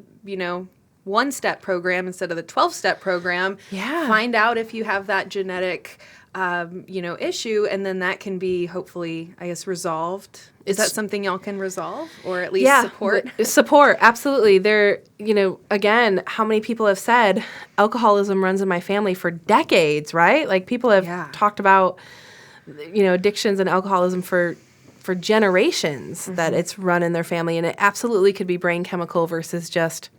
one-step program instead of the 12-step program, find out if you have that genetic, issue, and then that can be hopefully, I guess, resolved. Is that something y'all can resolve or at least support? Support, absolutely. There, again, how many people have said alcoholism runs in my family for decades, right? Like people have talked about, addictions and alcoholism for generations that it's run in their family, and it absolutely could be brain chemical versus just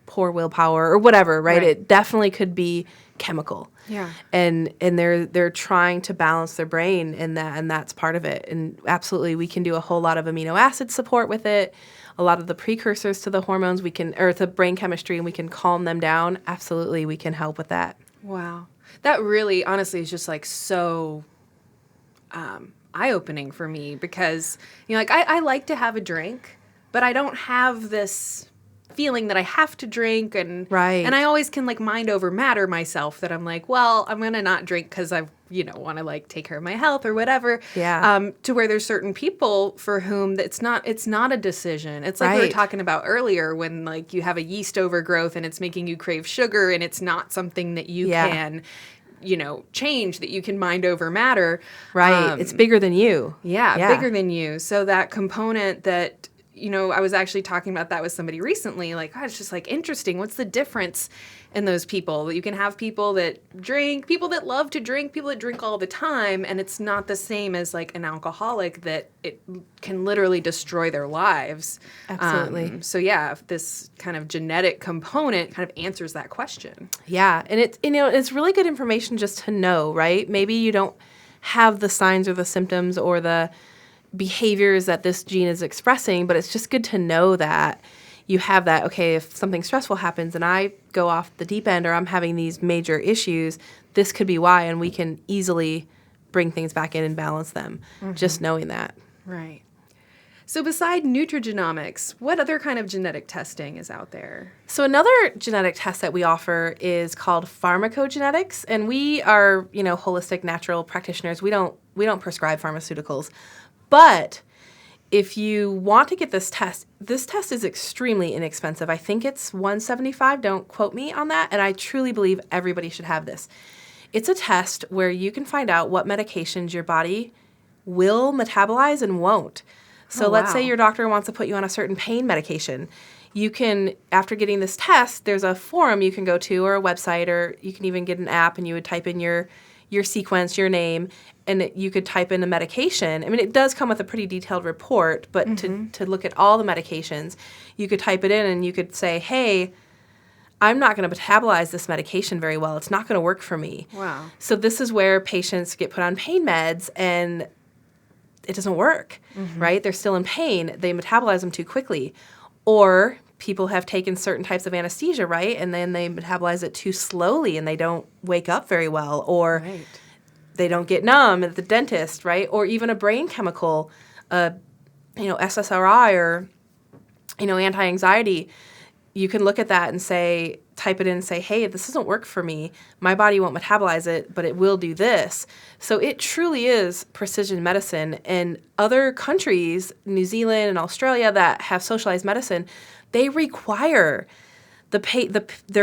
poor willpower or whatever, right? It definitely could be chemical. Yeah. And they're trying to balance their brain in that, and that's part of it. And absolutely we can do a whole lot of amino acid support with it, a lot of the precursors to the hormones or the brain chemistry, and we can calm them down. Absolutely we can help with that. Wow. That really honestly is just like so eye-opening for me because, I like to have a drink, but I don't have this feeling that I have to drink and I always can mind over matter myself that I'm like, well, I'm going to not drink because I want to take care of my health or whatever. Yeah. To where there's certain people for whom it's not a decision. It's like we were talking about earlier when you have a yeast overgrowth and it's making you crave sugar and it's not something that you can change, that you can mind over matter. Right. It's bigger than you. Yeah, bigger than you. So that component that, I was actually talking about that with somebody recently, it's just interesting. What's the difference in those people? You can have people that drink, people that love to drink, people that drink all the time, and it's not the same as an alcoholic that it can literally destroy their lives. Absolutely. So yeah, this kind of genetic component kind of answers that question. Yeah, and it's really good information just to know, right? Maybe you don't have the signs or the symptoms or the behaviors that this gene is expressing, but it's just good to know that you have that. Okay, if something stressful happens and I go off the deep end or I'm having these major issues, this could be why, and we can easily bring things back in and balance them, just knowing that. Right. So beside Nutrigenomics, what other kind of genetic testing is out there? So another genetic test that we offer is called Pharmacogenetics, and we are, holistic natural practitioners. We don't prescribe pharmaceuticals. But if you want to get this test is extremely inexpensive. I think it's $175. Don't quote me on that. And I truly believe everybody should have this. It's a test where you can find out what medications your body will metabolize and won't. So let's say your doctor wants to put you on a certain pain medication. You can, after getting this test, there's a forum you can go to or a website, or you can even get an app and you would type in your sequence, your name, and you could type in a medication. I mean, it does come with a pretty detailed report, but to look at all the medications, you could type it in and you could say, hey, I'm not going to metabolize this medication very well. It's not going to work for me. Wow. So this is where patients get put on pain meds and it doesn't work, right? They're still in pain. They metabolize them too quickly. Or people have taken certain types of anesthesia, right? And then they metabolize it too slowly and they don't wake up very well. Or they don't get numb at the dentist, right? Or even a brain chemical, SSRI or, anti-anxiety. You can look at that and say, type it in and say, hey, this doesn't work for me. My body won't metabolize it, but it will do this. So it truly is precision medicine. And other countries, New Zealand and Australia, that have socialized medicine, they require their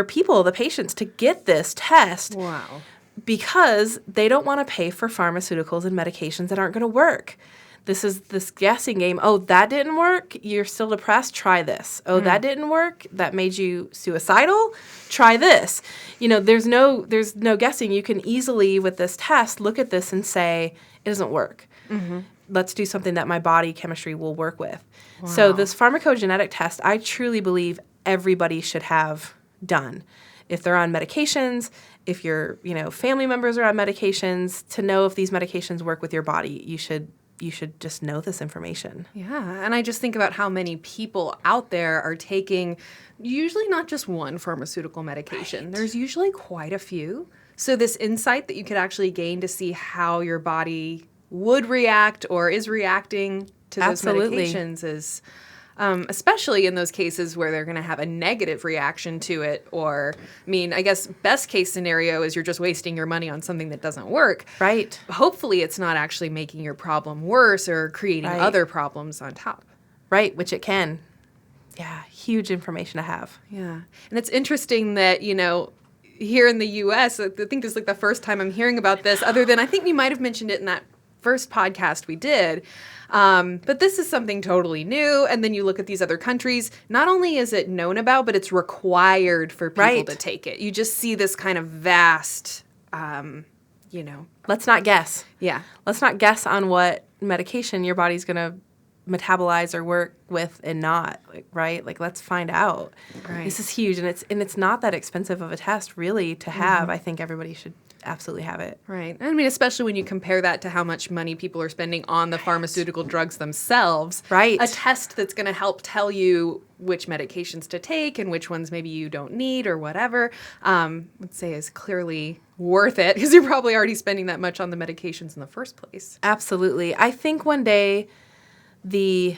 patients, to get this test. Wow. Because they don't want to pay for pharmaceuticals and medications that aren't going to work. This is this guessing game. Oh, that didn't work. You're still depressed. Try this. Oh, that didn't work. That made you suicidal. Try this. There's no guessing. You can easily, with this test, look at this and say, it doesn't work. Let's do something that my body chemistry will work with. Wow. So this pharmacogenetic test, I truly believe everybody should have done. If they're on medications, if your family members are on medications, to know if these medications work with your body, you should just know this information. Yeah, and I just think about how many people out there are taking usually not just one pharmaceutical medication. Right. There's usually quite a few. So this insight that you could actually gain to see how your body would react or is reacting to those medications is, especially in those cases where they're going to have a negative reaction to it, or, I guess best case scenario is you're just wasting your money on something that doesn't work. Right. Hopefully it's not actually making your problem worse or creating other problems on top. Right, which it can. Yeah, huge information to have. Yeah. And it's interesting that, here in the U.S., I think this is like the first time I'm hearing about this, other than I think we might have mentioned it in that first podcast we did. But this is something totally new. And then you look at these other countries, not only is it known about, but it's required for people to take it. You just see this kind of vast, Let's not guess. Yeah. Let's not guess on what medication your body's going to metabolize or work with and not, right? Let's find out. Right. This is huge. And it's not that expensive of a test really to have. I think everybody should absolutely have it. Right. Especially when you compare that to how much money people are spending on the pharmaceutical drugs themselves. Right. A test that's going to help tell you which medications to take and which ones maybe you don't need or whatever, let's say is clearly worth it because you're probably already spending that much on the medications in the first place. Absolutely. I think one day the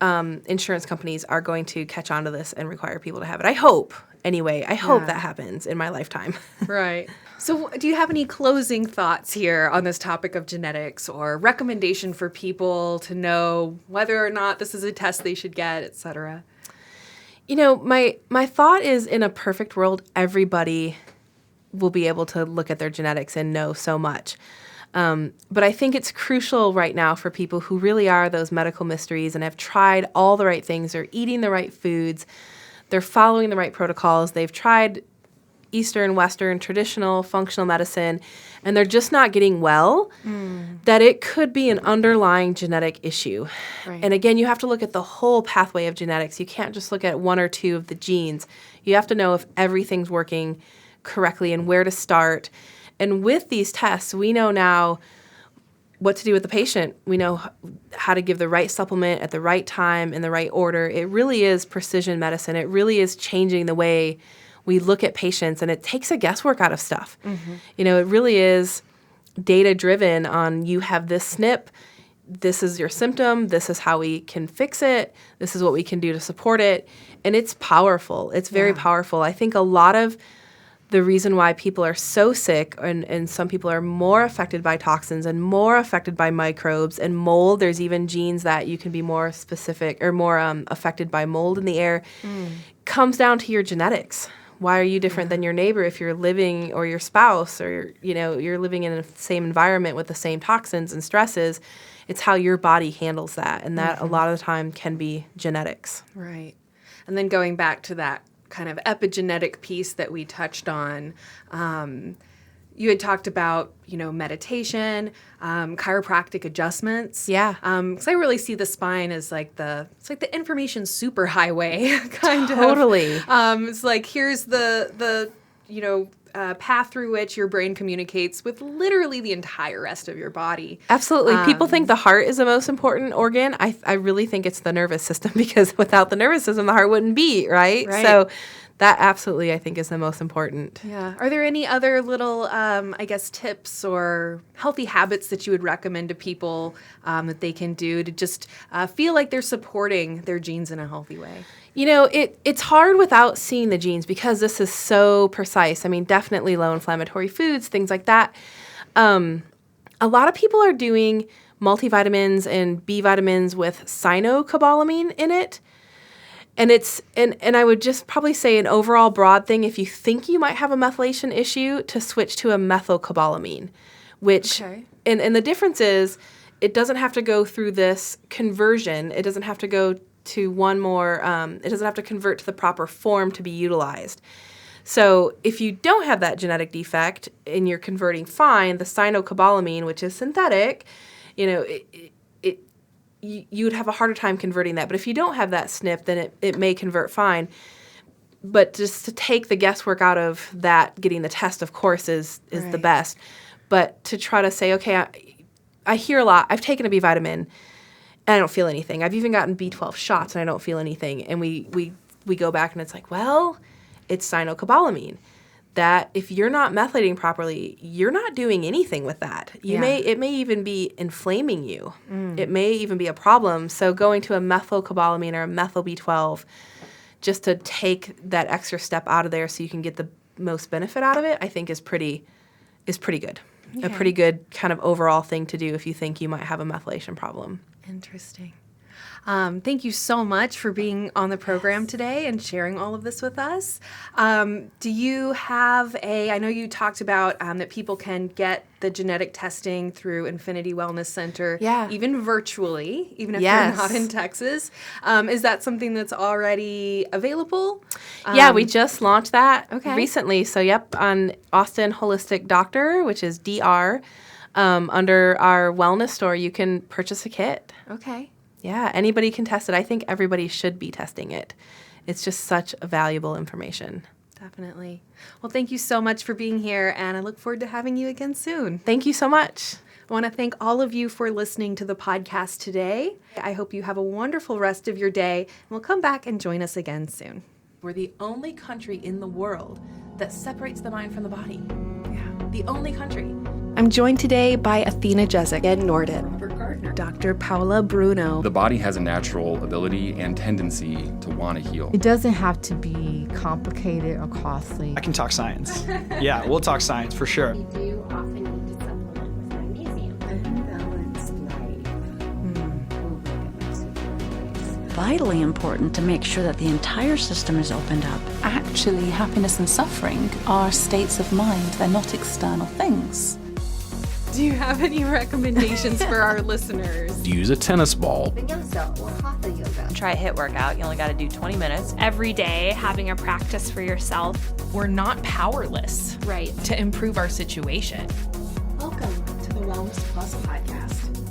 insurance companies are going to catch on to this and require people to have it. I hope. Anyway, I hope that happens in my lifetime. Right. So do you have any closing thoughts here on this topic of genetics or recommendation for people to know whether or not this is a test they should get, et cetera? My thought is, in a perfect world, everybody will be able to look at their genetics and know so much. But I think it's crucial right now for people who really are those medical mysteries and have tried all the right things, they're eating the right foods, they're following the right protocols, they've tried Eastern, Western, traditional, functional medicine, and they're just not getting well, that it could be an underlying genetic issue. Right. And again, you have to look at the whole pathway of genetics. You can't just look at one or two of the genes. You have to know if everything's working correctly and where to start. And with these tests, we know now what to do with the patient. We know how to give the right supplement at the right time in the right order. It really is precision medicine. It really is changing the way we look at patients, and it takes a guesswork out of stuff. It really is data-driven on you have this SNP, this is your symptom, this is how we can fix it, this is what we can do to support it, and it's powerful. It's very powerful. I think a lot of the reason why people are so sick, and some people are more affected by toxins and more affected by microbes and mold. There's even genes that you can be more specific or more affected by mold in the air. Comes down to your genetics. Why are you different than your neighbor if you're living, or your spouse, or you're living in the same environment with the same toxins and stresses? It's how your body handles that, and that a lot of the time can be genetics. Right. And then going back to that kind of epigenetic piece that we touched on, you had talked about, meditation, chiropractic adjustments. Yeah. Because I really see the spine as it's like the information superhighway kind of. Totally. It's like, here's the path through which your brain communicates with literally the entire rest of your body. Absolutely. People think the heart is the most important organ. I really think it's the nervous system, because without the nervous system, the heart wouldn't beat, right? So that absolutely, I think, is the most important. Yeah. Are there any other little, tips or healthy habits that you would recommend to people that they can do to just feel like they're supporting their genes in a healthy way? It's hard without seeing the genes, because this is so precise. Definitely low inflammatory foods, things like that. A lot of people are doing multivitamins and B vitamins with cyanocobalamin in it. And and I would just probably say an overall broad thing, if you think you might have a methylation issue, to switch to a methylcobalamin, which, and the difference is it doesn't have to go through this conversion. It doesn't have to go to one more, it doesn't have to convert to the proper form to be utilized. So if you don't have that genetic defect and you're converting fine, the cyanocobalamin, which is synthetic, you would have a harder time converting that. But if you don't have that SNP, then it may convert fine. But just to take the guesswork out of that, getting the test, of course, is the best. But to try to say, okay, I hear a lot. I've taken a B vitamin and I don't feel anything. I've even gotten B12 shots and I don't feel anything. And we go back and it's like, well, it's cyanocobalamin. That if you're not methylating properly, you're not doing anything with that. It may even be inflaming you. It may even be a problem. So going to a methylcobalamin or a methyl B12 just to take that extra step out of there so you can get the most benefit out of it, I think is pretty good. Okay. A pretty good kind of overall thing to do if you think you might have a methylation problem. Interesting. Thank you so much for being on the program today and sharing all of this with us. Do you have I know you talked about that people can get the genetic testing through Infinity Wellness Center, even virtually, even if they're not in Texas. Is that something that's already available? Yeah, we just launched that recently. So, on Austin Holistic Doctor, which is DR, under our wellness store, you can purchase a kit. Okay. Yeah, anybody can test it. I think everybody should be testing it. It's just such a valuable information. Definitely. Well, thank you so much for being here, and I look forward to having you again soon. Thank you so much. I want to thank all of you for listening to the podcast today. I hope you have a wonderful rest of your day, and we'll come back and join us again soon. We're the only country in the world that separates the mind from the body. Yeah, the only country. I'm joined today by Athena, Jezik, Ed Norden, Dr. Paula Bruno. The body has a natural ability and tendency to want to heal. It doesn't have to be complicated or costly. I can talk science. Yeah, we'll talk science for sure. You do often need to supplement with magnesium. Unbalanced life. Vitally important to make sure that the entire system is opened up. Actually, happiness and suffering are states of mind. They're not external things. Do you have any recommendations for our listeners? Use a tennis ball. Vinyasa or hatha yoga. Try a HIIT workout. You only got to do 20 minutes. Every day, having a practice for yourself. We're not powerless, right, to improve our situation. Welcome to the WellnessPlus podcast.